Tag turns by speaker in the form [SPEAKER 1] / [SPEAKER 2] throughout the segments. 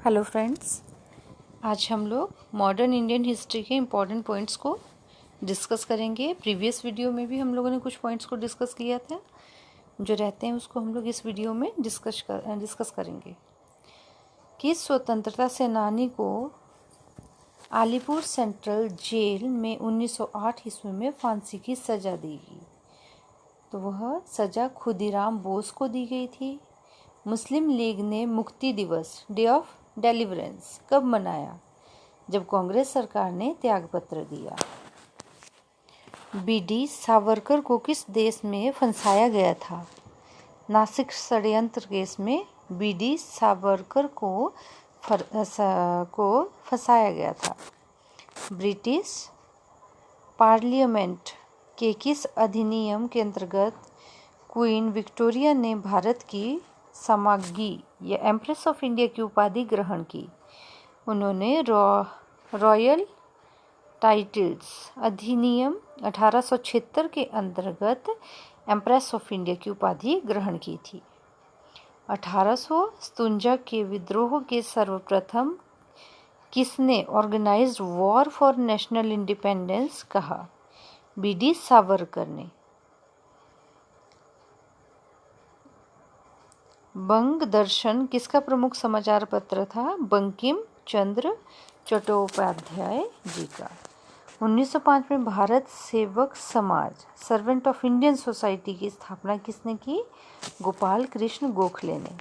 [SPEAKER 1] Hello friends, आज हम लोग मॉडर्न इंडियन हिस्ट्री के इम्पॉर्टेंट पॉइंट्स को डिस्कस करेंगे। प्रीवियस वीडियो में भी हम लोगों ने कुछ पॉइंट्स को डिस्कस किया था, जो रहते हैं उसको हम लोग इस वीडियो में डिस्कस करेंगे। किस स्वतंत्रता सेनानी को अलीपुर सेंट्रल जेल में 1908 ईस्वी में फांसी की सज़ा दी गई? तो वह सज़ा खुदीराम बोस को दी गई थी। मुस्लिम लीग ने मुक्ति दिवस डे ऑफ डेलिवरेंस कब मनाया? जब कांग्रेस सरकार ने त्यागपत्र दिया। बीडी सावरकर को किस देश में फंसाया गया था? नासिक षड्यंत्र केस में बीडी सावरकर को फंसाया गया था। ब्रिटिश पार्लियामेंट के किस अधिनियम के अंतर्गत क्वीन विक्टोरिया ने भारत की समाग्गी या एम्प्रेस ऑफ इंडिया की उपाधि ग्रहण की? उन्होंने रॉयल टाइटल्स अधिनियम 1876 के अंतर्गत एम्प्रेस ऑफ इंडिया की उपाधि ग्रहण की थी। 1857 के विद्रोह के सर्वप्रथम किसने organized war for national independence कहा? बीडी सावरकर ने। बंग दर्शन किसका प्रमुख समाचार पत्र था? बंकिम चंद्र चट्टोपाध्याय जी का। 1905 में भारत सेवक समाज सर्वेंट ऑफ इंडियन सोसाइटी की स्थापना किसने की? गोपाल कृष्ण गोखले ने।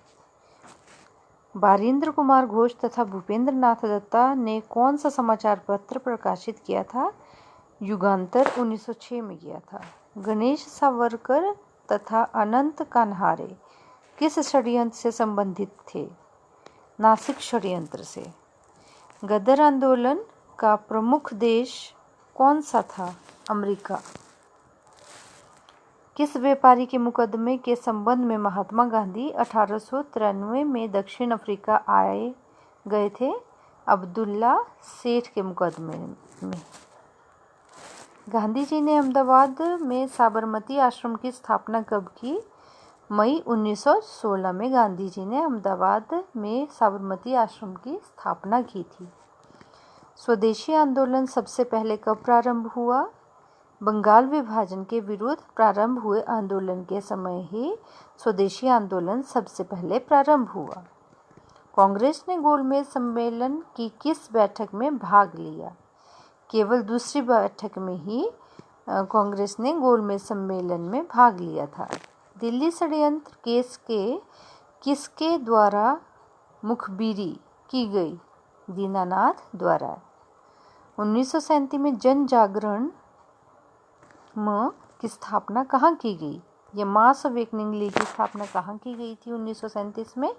[SPEAKER 1] बारिंद्र कुमार घोष तथा भूपेंद्र नाथ दत्ता ने कौन सा समाचार पत्र प्रकाशित किया था? युगांतर 1906 में किया था। गणेश सावरकर तथा अनंत कान्हारे किस षड्यंत्र से संबंधित थे? नासिक षड्यंत्र से। गदर आंदोलन का प्रमुख देश कौन सा था? अमेरिका। किस व्यापारी के मुकदमे के संबंध में महात्मा गांधी 1893 में दक्षिण अफ्रीका आए गए थे? अब्दुल्ला सेठ के मुकदमे में। गांधी जी ने अहमदाबाद में साबरमती आश्रम की स्थापना कब की? मई 1916 में गांधी जी ने अहमदाबाद में साबरमती आश्रम की स्थापना की थी। स्वदेशी आंदोलन सबसे पहले कब प्रारंभ हुआ? बंगाल विभाजन के विरुद्ध प्रारंभ हुए आंदोलन के समय ही स्वदेशी आंदोलन सबसे पहले प्रारंभ हुआ। कांग्रेस ने गोलमेज सम्मेलन की किस बैठक में भाग लिया? केवल दूसरी बैठक में ही कांग्रेस ने गोलमेज सम्मेलन में भाग लिया था। दिल्ली षड्यंत्र केस के किसके द्वारा मुखबिरी की गई? दीनानाथ द्वारा। 1937 में जन जागरण की स्थापना कहाँ की गई? ये मास अवेकनिंग लीग की स्थापना कहाँ की गई थी 1937 में?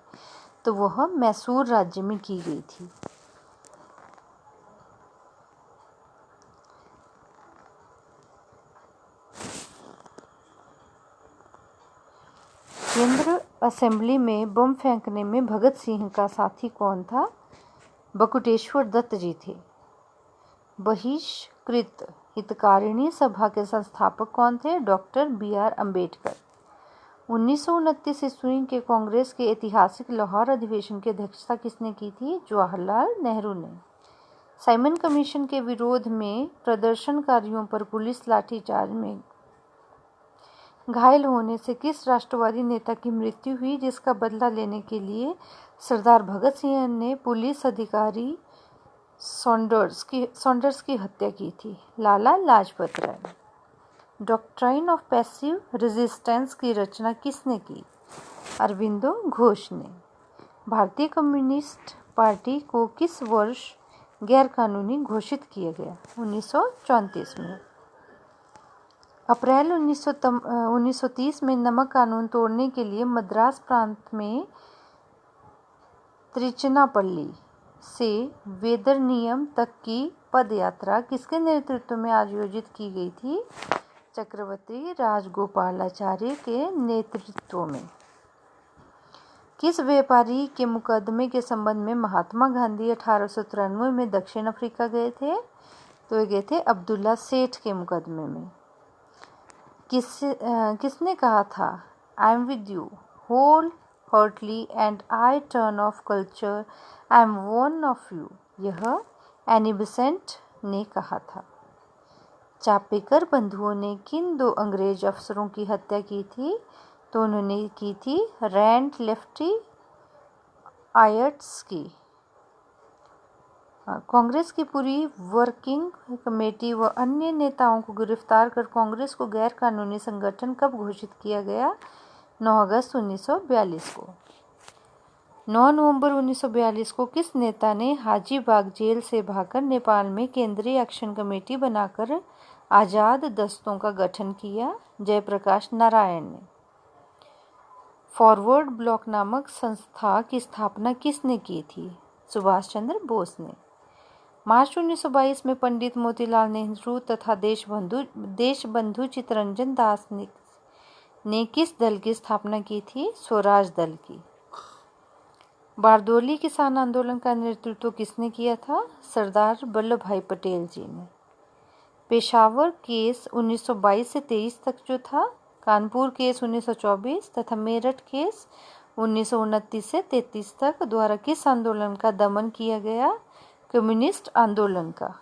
[SPEAKER 1] तो वह मैसूर राज्य में की गई थी। केंद्र असेंबली में बम फेंकने में भगत सिंह का साथी कौन था? बकुटेश्वर दत्त जी थे। बहिष्कृत हितकारिणी सभा के संस्थापक कौन थे? Doctor BR Ambedkar. 1929 ईस्वी के कांग्रेस के ऐतिहासिक लाहौर अधिवेशन की अध्यक्षता किसने की थी? जवाहरलाल नेहरू ने। साइमन कमीशन के विरोध में प्रदर्शनकारियों पर पुलिस लाठीचार्ज में घायल होने से किस राष्ट्रवादी नेता की मृत्यु हुई, जिसका बदला लेने के लिए सरदार भगत सिंह ने पुलिस अधिकारी सॉन्डर्स की हत्या की थी? Lala Lajpat Rai. Doctrine of passive resistance की रचना किसने की? अरविंदो घोष ने। भारतीय कम्युनिस्ट पार्टी को किस वर्ष गैरकानूनी घोषित किया गया? 1934 में। अप्रैल 1930 में नमक कानून तोड़ने के लिए मद्रास प्रांत में त्रिचनापल्ली से वेदरनियम तक की पदयात्रा किसके नेतृत्व में आयोजित की गई थी? चक्रवर्ती राजगोपालाचारी के नेतृत्व में। किस व्यापारी के मुकदमे के संबंध में महात्मा गांधी 1893 में दक्षिण अफ्रीका गए थे? तो ये गए थे अब्दुल्ला सेठ के मुकदमे में। किसने कहा था I am with you whole heartily and I turn of culture, I am one of you. यह एनी बेसेंट ने कहा था। चापेकर बंधुओं ने किन दो अंग्रेज अफसरों की हत्या की थी? तो उन्होंने की थी रैंड लेफ्टी आयट्स की। कांग्रेस की पूरी वर्किंग कमेटी व अन्य नेताओं को गिरफ्तार कर कांग्रेस को गैर कानूनी संगठन कब घोषित किया गया? 9 अगस्त 1942 को। 9 नवंबर 1942 को किस नेता ने हाजीबाग जेल से भागकर नेपाल में केंद्रीय एक्शन कमेटी बनाकर आज़ाद दस्तों का गठन किया? जयप्रकाश नारायण ने। फॉरवर्ड ब्लॉक नामक संस्था की स्थापना किसने की थी? सुभाष चंद्र बोस ने। मार्च 1922 में पंडित मोतीलाल नेहरू तथा देशबंधु चित्तरंजन दास ने किस दल की स्थापना की थी? स्वराज दल की। बारदोली किसान आंदोलन का नेतृत्व किसने किया था? सरदार वल्लभ भाई पटेल जी ने। पेशावर केस 1922 से 23 तक जो था, कानपुर केस 1924 तथा मेरठ केस 1929 से 33 तक द्वारा किस आंदोलन का दमन किया गया? कम्युनिस्ट आंदोलन का।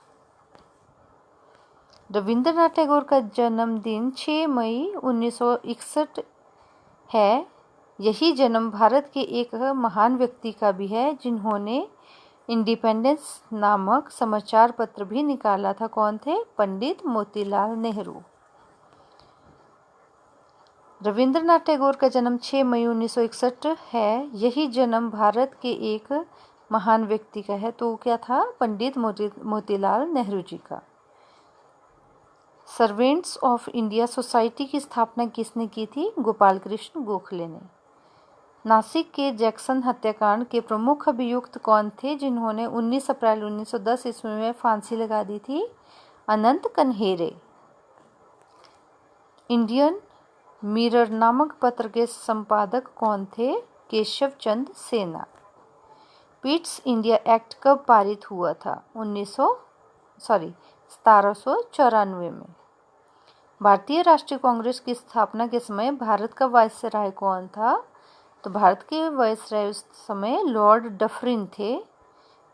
[SPEAKER 1] रविंद्रनाथ टैगोर का जन्मदिन 6 मई 1961 है। यही जन्म भारत के एक महान व्यक्ति का भी है जिन्होंने इंडिपेंडेंस नामक समाचार पत्र भी निकाला था। कौन थे? पंडित मोतीलाल नेहरू। रविंद्रनाथ टैगोर का जन्म 6 मई 1961 है। यही जन्म भारत के एक महान व्यक्ति का है। तो क्या था? पंडित मोतीलाल नेहरू जी का। सर्वेंट्स ऑफ इंडिया सोसाइटी की स्थापना किसने की थी? गोपाल कृष्ण गोखले ने। नासिक के जैक्सन हत्याकांड के प्रमुख अभियुक्त कौन थे जिन्होंने 19 अप्रैल 1910 ईस्वी में फांसी लगा दी थी? अनंत कन्हेरे। इंडियन मिरर नामक पत्र के संपादक कौन थे? केशव चंद्र सेना। पिट्स इंडिया एक्ट कब पारित हुआ था? 1794 में। भारतीय राष्ट्रीय कांग्रेस की स्थापना के समय भारत का वायसराय कौन था? तो भारत के वायसराय उस समय लॉर्ड डफरिन थे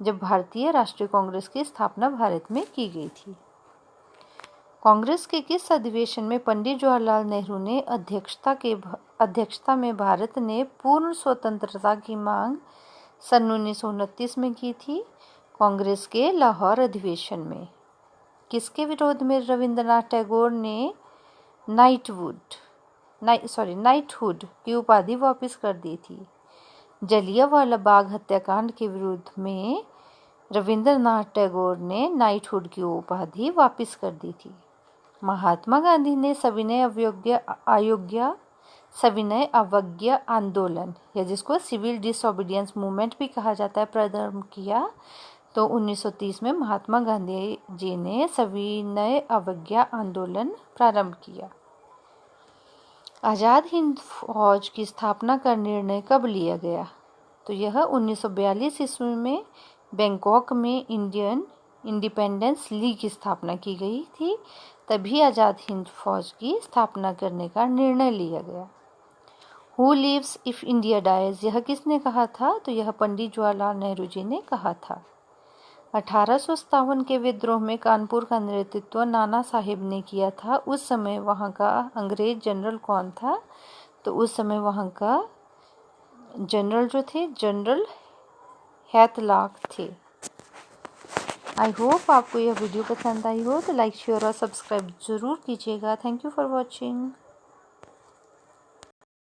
[SPEAKER 1] जब भारतीय राष्ट्रीय कांग्रेस की स्थापना भारत में की गई थी। कांग्रेस के किस अधिवेशन में पंडित जवाहरलाल नेहरू ने अध्यक्षता में भारत ने पूर्ण स्वतंत्रता की मांग सन 1929 में की थी? कांग्रेस के लाहौर अधिवेशन में। किसके विरोध में रविंद्रनाथ टैगोर ने नाइटहुड की उपाधि वापस कर दी थी? जलियांवाला बाग हत्याकांड के विरोध में रविंद्रनाथ टैगोर ने नाइटहुड की उपाधि वापस कर दी थी। महात्मा गांधी ने सविनय अवज्ञा आंदोलन या जिसको सिविल डिसओबीडियंस मूवमेंट भी कहा जाता है प्रारंभ किया। तो 1930 में महात्मा गांधी जी ने सविनय अवज्ञा आंदोलन प्रारंभ किया। आज़ाद हिंद फौज की स्थापना का निर्णय कब लिया गया? तो यह 1942 ईस्वी में बैंकॉक में इंडियन इंडिपेंडेंस लीग की स्थापना की गई थी। तभी आज़ाद हिंद फौज की स्थापना करने का निर्णय लिया गया। Who lives if India dies, यह किसने कहा था? तो यह पंडित जवाहरलाल नेहरू जी ने कहा था। 1857 के विद्रोह में कानपुर का नेतृत्व नाना साहिब ने किया था। उस समय वहाँ का अंग्रेज जनरल कौन था? तो उस समय वहाँ का जनरल जो थे जनरल हैतलाक थे। आई होप आपको यह वीडियो पसंद आई हो तो लाइक शेयर और सब्सक्राइब ज़रूर कीजिएगा। Thank you for watching.